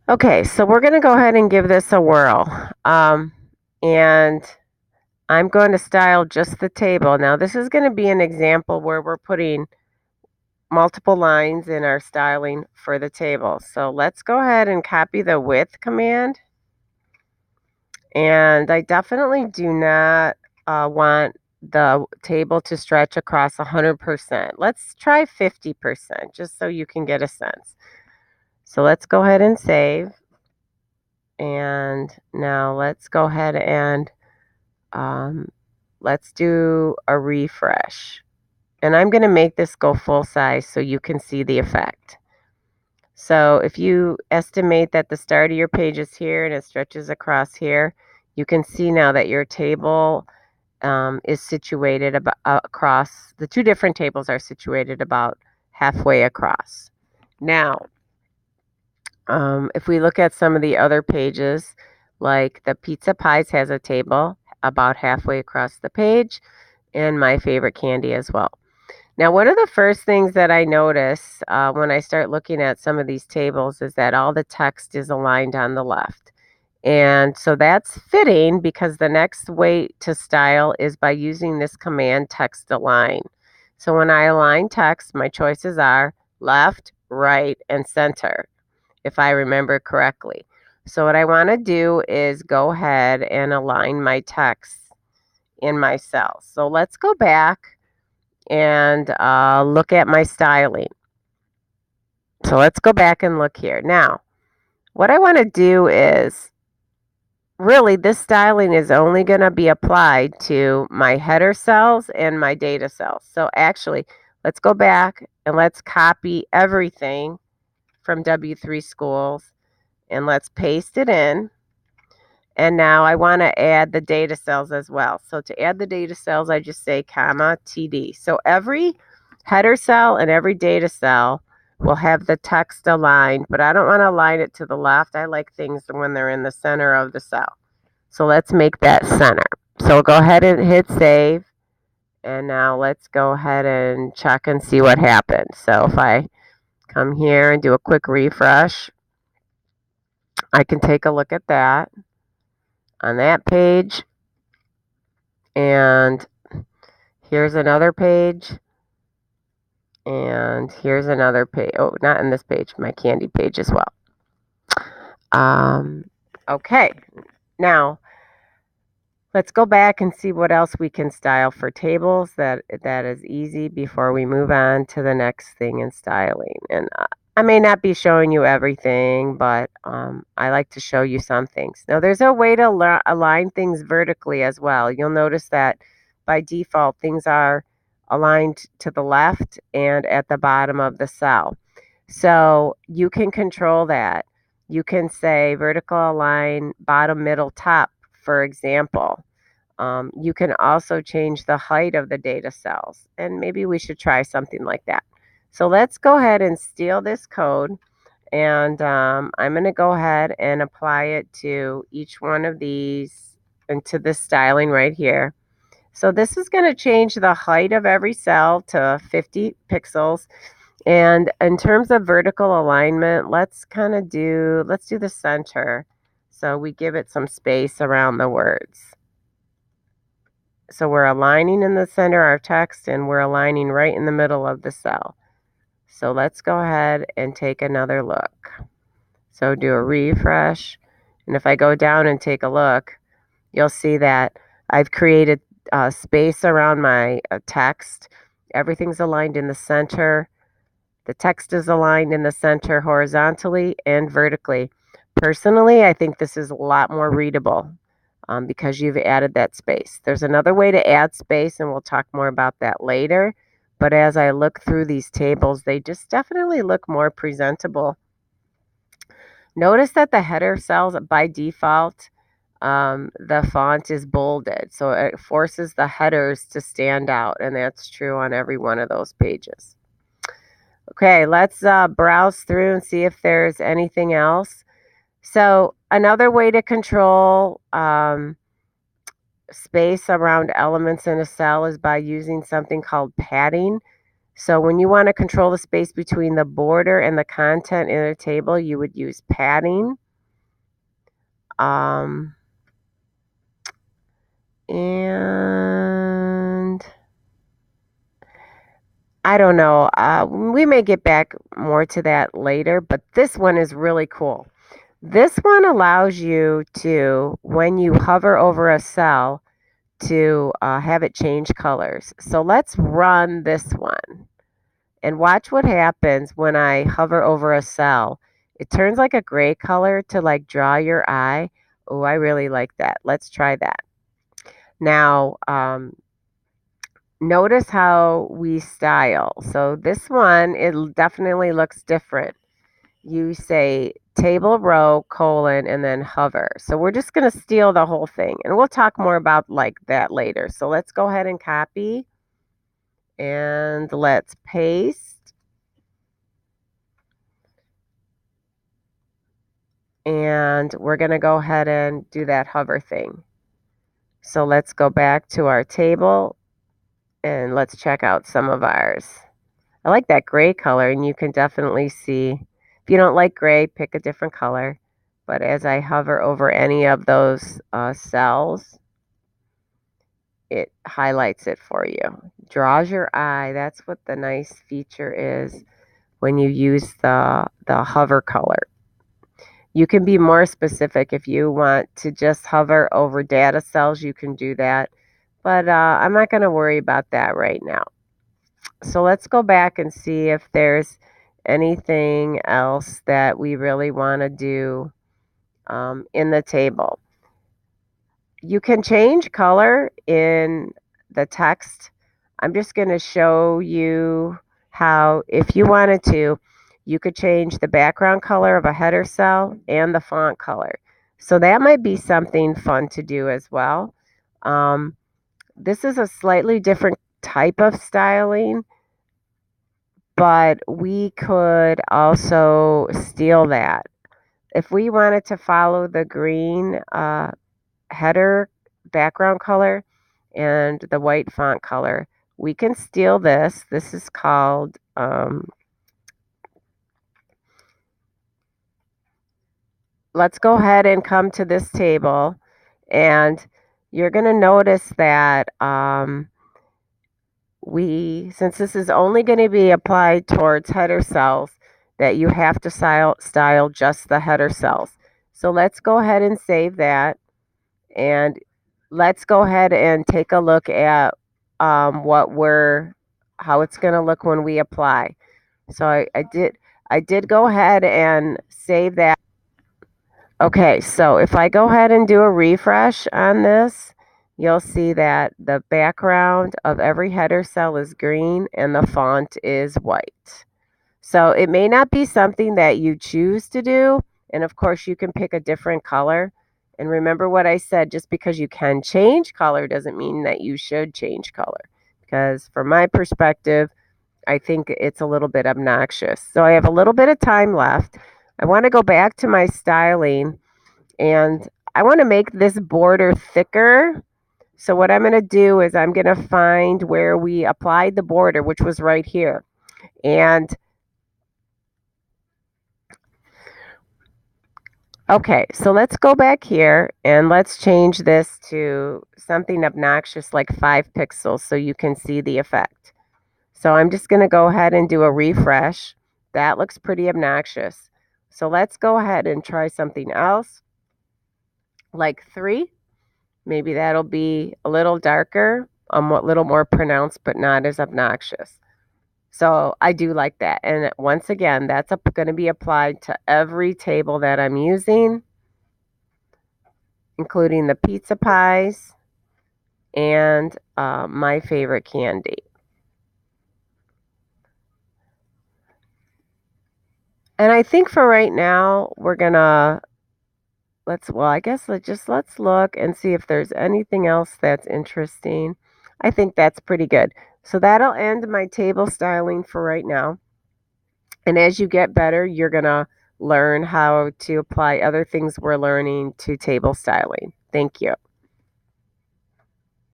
Okay, so we're going to go ahead and give this a whirl. And I'm going to style just the table. Now, this is going to be an example where we're putting multiple lines in our styling for the table. So let's go ahead and copy the width command. And I definitely do not want the table to stretch across 100%. Let's try 50% just so you can get a sense. So let's go ahead and save. And now let's go ahead and let's do a refresh. And I'm going to make this go full size so you can see the effect. So if you estimate that the start of your page is here and it stretches across here, you can see now that your table is situated about across, the two different tables are situated about halfway across. Now, if we look at some of the other pages, like the Pizza Pies has a table about halfway across the page, and my favorite candy as well. Now, one of the first things that I notice when I start looking at some of these tables is that all the text is aligned on the left. And so that's fitting because the next way to style is by using this command text align. So when I align text, my choices are left, right, and center, if I remember correctly. So what I want to do is go ahead and align my text in my cells. So let's go back and look at my styling. So let's go back and look here. Now, what I want to do is, really, this styling is only going to be applied to my header cells and my data cells. So actually, let's go back and let's copy everything from W3 Schools and let's paste it in. And now I want to add the data cells as well. So to add the data cells, I just say comma TD. So every header cell and every data cell will have the text aligned, but I don't want to align it to the left. I like things when they're in the center of the cell. So let's make that center. So go ahead and hit save. And now let's go ahead and check and see what happens. So if I come here and do a quick refresh, I can take a look at that on that page. And here's another page. And here's another page. Oh, not in this page, my candy page as well. Okay, now let's go back and see what else we can style for tables that is easy before we move on to the next thing in styling. And I may not be showing you everything, but I like to show you some things. Now, there's a way to align things vertically as well. You'll notice that by default, things are aligned to the left and at the bottom of the cell. So you can control that. You can say vertical align bottom, middle, top, for example. You can also change the height of the data cells, and maybe we should try something like that. So let's go ahead and steal this code, and I'm going to go ahead and apply it to each one of these and to this styling right here. So this is going to change the height of every cell to 50 pixels. And in terms of vertical alignment, let's do the center. So we give it some space around the words. So we're aligning in the center of our text and we're aligning right in the middle of the cell. So let's go ahead and take another look. So do a refresh. And if I go down and take a look, you'll see that I've created space around my text. Everything's aligned in the center. The text is aligned in the center horizontally and vertically. Personally, I think this is a lot more readable because you've added that space. There's another way to add space, and we'll talk more about that later. But as I look through these tables, they just definitely look more presentable. Notice that the header cells, by default, the font is bolded. So it forces the headers to stand out, and that's true on every one of those pages. Okay, let's browse through and see if there's anything else. So another way to control space around elements in a cell is by using something called padding. So when you want to control the space between the border and the content in a table, you would use padding. And I don't know. We may get back more to that later, but this one is really cool. This one allows you to, when you hover over a cell, to have it change colors. So let's run this one and watch what happens when I hover over a cell. It turns like a gray color to like draw your eye. Oh, I really like that. Let's try that. Now, notice how we style. So this one, it definitely looks different. You say table row colon and then hover. So we're just going to steal the whole thing, and we'll talk more about like that later. So let's go ahead and copy and let's paste, and we're going to go ahead and do that hover thing. So let's go back to our table and let's check out some of ours. I like that gray color, and you can definitely see, if you don't like gray, pick a different color. But as I hover over any of those cells, it highlights it for you. Draws your eye. That's what the nice feature is when you use the hover color. You can be more specific if you want to just hover over data cells, you can do that. But I'm not going to worry about that right now. So let's go back and see if there's anything else that we really want to do in the table. You can change color in the text. I'm just going to show you how, if you wanted to, you could change the background color of a header cell and the font color. So that might be something fun to do as well. This is a slightly different type of styling, but we could also steal that. If we wanted to follow the green header background color and the white font color, we can steal this. This is called, let's go ahead and come to this table, and you're going to notice that since this is only going to be applied towards header cells, that you have to style just the header cells. So let's go ahead and save that, and let's go ahead and take a look at how it's going to look when we apply. So I did go ahead and save that. Okay, so if I go ahead and do a refresh on this, you'll see that the background of every header cell is green and the font is white. So it may not be something that you choose to do, and of course you can pick a different color. And remember what I said, just because you can change color doesn't mean that you should change color. Because from my perspective, I think it's a little bit obnoxious. So I have a little bit of time left. I want to go back to my styling, and I want to make this border thicker. So what I'm going to do is I'm going to find where we applied the border, which was right here. And okay, so let's go back here and let's change this to something obnoxious like 5 pixels so you can see the effect. So I'm just going to go ahead and do a refresh. That looks pretty obnoxious. So let's go ahead and try something else, like 3. Maybe that'll be a little darker, a little more pronounced, but not as obnoxious. So I do like that. And once again, that's going to be applied to every table that I'm using, including the pizza pies and my favorite candy. And I think for right now, we're going to let's look and see if there's anything else that's interesting. I think that's pretty good. So that'll end my table styling for right now. And as you get better, you're going to learn how to apply other things we're learning to table styling. Thank you.